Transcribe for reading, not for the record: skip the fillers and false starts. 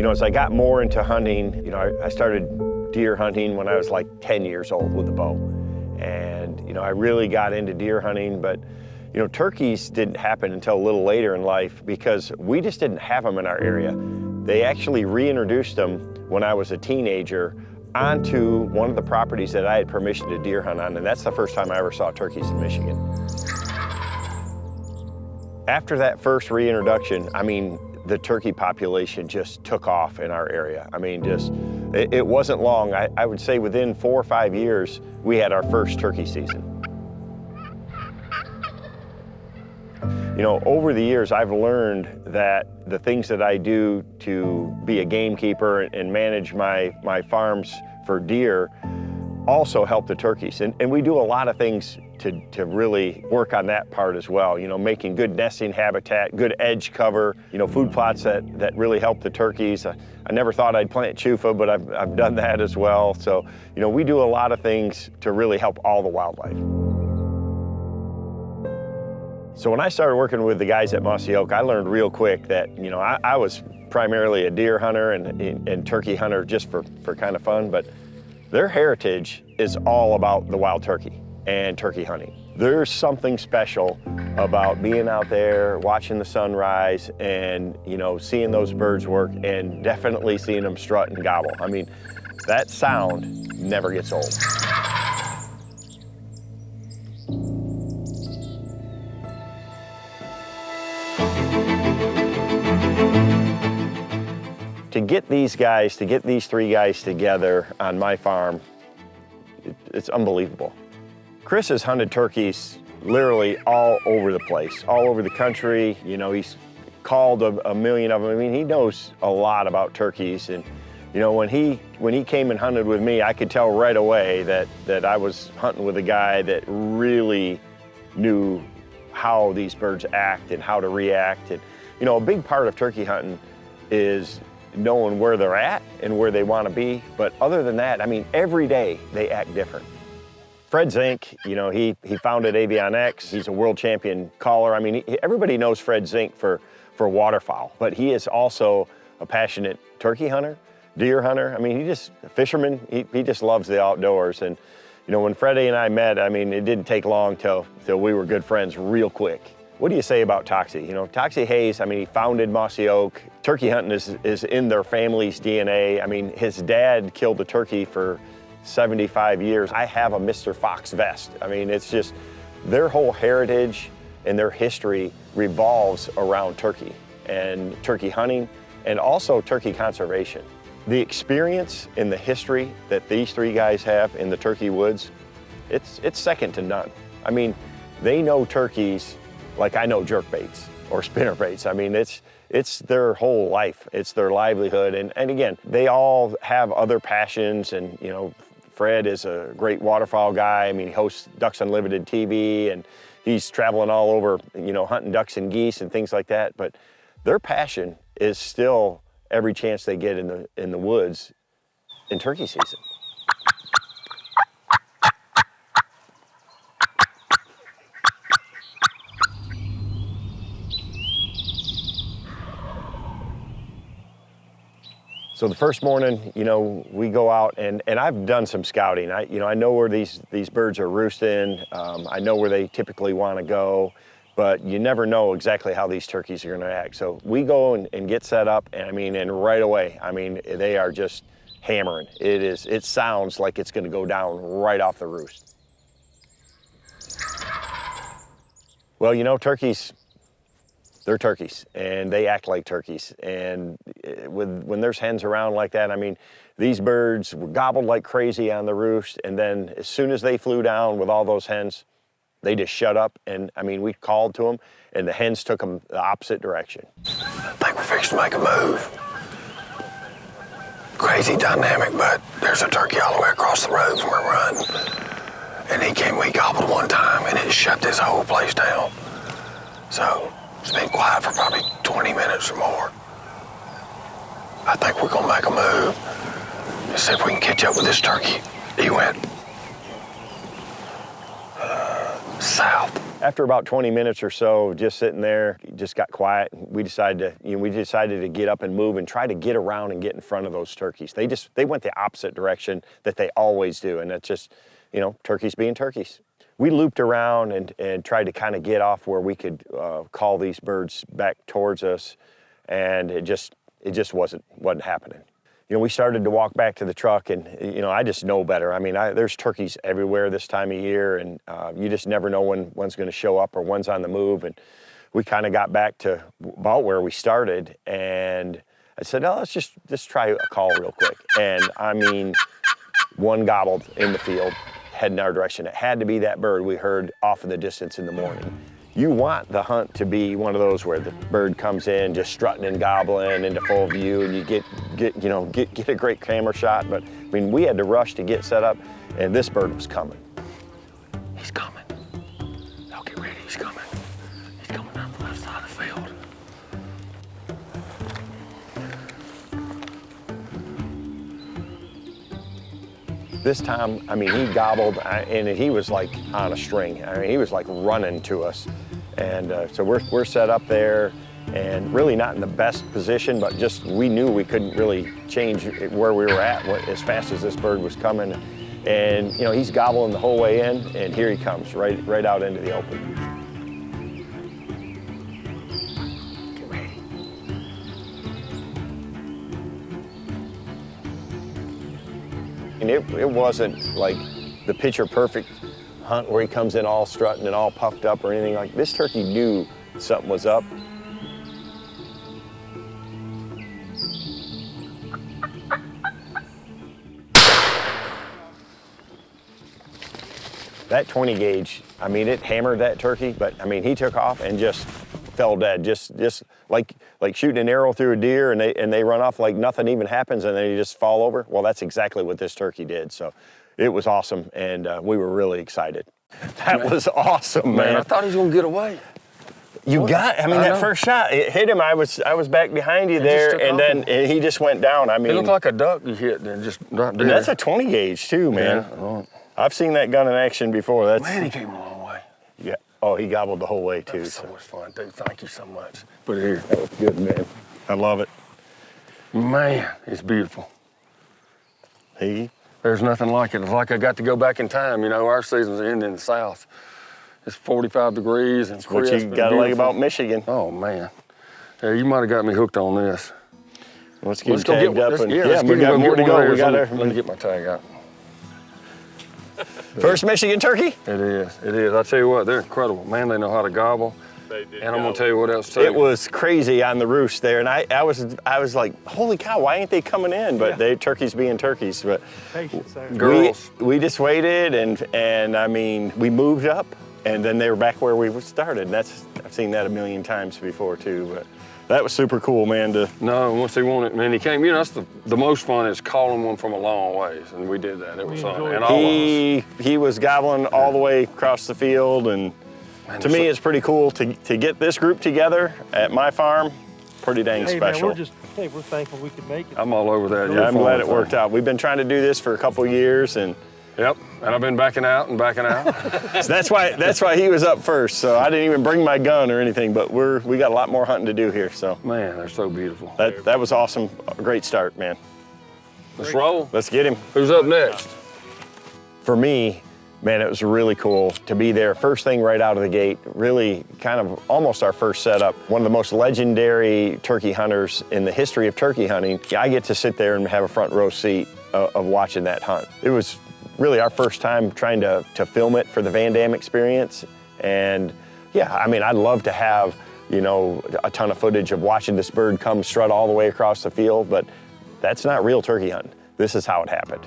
You know, as I got more into hunting, you know, I started deer hunting when I was like 10 years old with a bow. And, you know, I really got into deer hunting, but, you know, turkeys didn't happen until a little later in life because we just didn't have them in our area. They actually reintroduced them when I was a teenager onto one of the properties that I had permission to deer hunt on, and that's the first time I ever saw turkeys in Michigan. After that first reintroduction, I mean, the turkey population just took off in our area. I mean, it wasn't long. I would say within 4 or 5 years, we had our first turkey season. You know, over the years, I've learned that the things that I do to be a gamekeeper and manage my farms for deer also help the turkeys. And we do a lot of things to really work on that part as well. You know, making good nesting habitat, good edge cover, you know, food plots that really help the turkeys. I never thought I'd plant chufa, but I've done that as well. So, you know, we do a lot of things to really help all the wildlife. So when I started working with the guys at Mossy Oak, I learned real quick that, you know, I was primarily a deer hunter and turkey hunter just for kind of fun, but their heritage is all about the wild turkey and turkey hunting. There's something special about being out there, watching the sunrise and, you know, seeing those birds work and definitely seeing them strut and gobble. I mean, that sound never gets old. To get these three guys together on my farm, it's unbelievable. Chris has hunted turkeys literally all over the place, all over the country. You know, he's called a million of them. I mean, he knows a lot about turkeys. And, you know, when he came and hunted with me, I could tell right away that I was hunting with a guy that really knew how these birds act and how to react. And, you know, a big part of turkey hunting is knowing where they're at and where they want to be. But other than that, I mean, every day they act different. Fred Zink, you know, he founded Avionics. He's a world champion caller. I mean, everybody knows Fred Zink for waterfowl, but he is also a passionate turkey hunter, deer hunter. I mean, a fisherman. He just loves the outdoors. And, you know, when Freddie and I met, I mean, it didn't take long till we were good friends real quick. What do you say about Toxey? You know, Toxey Haas, I mean, he founded Mossy Oak. Turkey hunting is in their family's DNA. I mean, his dad killed a turkey for 75 years. I have a Mr. Fox vest. I mean, it's just, their whole heritage and their history revolves around turkey and turkey hunting and also turkey conservation. The experience and the history that these three guys have in the turkey woods, it's second to none. I mean, they know turkeys like I know jerkbaits or spinnerbaits. I mean, it's their whole life. It's their livelihood. And again, they all have other passions. And, you know, Fred is a great waterfowl guy. I mean, he hosts Ducks Unlimited TV and he's traveling all over, you know, hunting ducks and geese and things like that. But their passion is still every chance they get in the woods in turkey season. So the first morning, you know, we go out and I've done some scouting. I know where these birds are roosting. I know where they typically want to go, but you never know exactly how these turkeys are going to act. So we go and get set up, and right away, I mean, they are just hammering. It sounds like it's going to go down right off the roost. Well, you know, turkeys, they're turkeys and they act like turkeys. And when there's hens around like that, I mean, these birds were gobbled like crazy on the roost. And then as soon as they flew down with all those hens, they just shut up. And I mean, we called to them and the hens took them the opposite direction. I think we're fixing to make a move. Crazy dynamic, but there's a turkey all the way across the road from where we're hunting. And we gobbled one time and it shut this whole place down. So it's been quiet for probably 20 minutes or more. I think we're gonna make a move and see if we can catch up with this turkey. He went south. After about 20 minutes or so, just sitting there, it just got quiet. We decided to get up and move and try to get around and get in front of those turkeys. They went the opposite direction that they always do, and that's just, turkeys being turkeys. We looped around and tried to kind of get off where we could call these birds back towards us, and it just wasn't happening. We started to walk back to the truck, and I just know better. I mean, there's turkeys everywhere this time of year, and you just never know when one's going to show up or one's on the move. And we kind of got back to about where we started, and I said, "Oh, let's just try a call real quick." And I mean, one gobbled in the field, heading our direction. It had to be that bird we heard off in the distance in the morning. You want the hunt to be one of those where the bird comes in just strutting and gobbling into full view, and you get a great camera shot. But I mean, we had to rush to get set up, and this bird was coming. He's coming. Y'all get ready. He's coming. He's coming down the left side of the field. This time, I mean, he gobbled, and he was like on a string. I mean, he was like running to us. And so we're set up there, and really not in the best position, but just we knew we couldn't really change where we were at as fast as this bird was coming. And he's gobbling the whole way in, and here he comes right out into the open. Get ready. And it wasn't like the picture perfect hunt where he comes in all strutting and all puffed up or anything like. This turkey knew something was up. That 20 gauge, I mean, it hammered that turkey, but I mean, he took off and just fell dead, just like shooting an arrow through a deer, and they run off like nothing even happens, and they just fall over. Well, that's exactly what this turkey did. So it was awesome, and we were really excited. That was awesome, man. I thought he was gonna get away. That first shot, it hit him. I was back behind you there, and he just went down. I mean, it looked like a duck you hit, and just dropped dead. And that's a 20 gauge too, man. Yeah. I've seen that gun in action before. Man, he came a long way. Yeah. Oh, he gobbled the whole way too. That was so much fun, dude. Thank you so much. Put it here. That was good, man. I love it. Man, it's beautiful. There's nothing like it. It's like I got to go back in time. Our season's ending in the south. It's 45 degrees and crisp. What you gotta like about Michigan. Oh man. Hey, you might have got me hooked on this. Let's get tagged up. We got more to go. Let me get my tag out. First Michigan turkey? It is. I tell you what, they're incredible. Man, they know how to gobble. They did. And I'm gonna tell you what else too. It was crazy on the roost there, and I was like, holy cow, why ain't they coming in? But they turkeys being turkeys. But girls, we just waited, and I mean, we moved up, and then they were back where we started. And I've seen that a million times before too. But that was super cool, man. No, once they wanted, man, he came. That's the most fun is calling one from a long ways, and we did that. It was fun. And he was gobbling all the way across the field, and man, to me, it's pretty cool to get this group together at my farm. Pretty dang special. Man, we're thankful we could make it. I'm all over that. Yeah, I'm glad it worked out. We've been trying to do this for a couple of years, and yep, and I've been backing out and backing out. So that's why he was up first. So I didn't even bring my gun or anything, but we got a lot more hunting to do here. So man, they're so beautiful. That was awesome. A great start, man. Let's roll. Let's get him. Who's up next? For me, man, it was really cool to be there. First thing right out of the gate, really kind of almost our first setup. One of the most legendary turkey hunters in the history of turkey hunting. I get to sit there and have a front row seat of watching that hunt. It was really our first time trying to film it for the VanDam Experience. And yeah, I mean, I'd love to have, a ton of footage of watching this bird come strut all the way across the field, but that's not real turkey hunting. This is how it happened.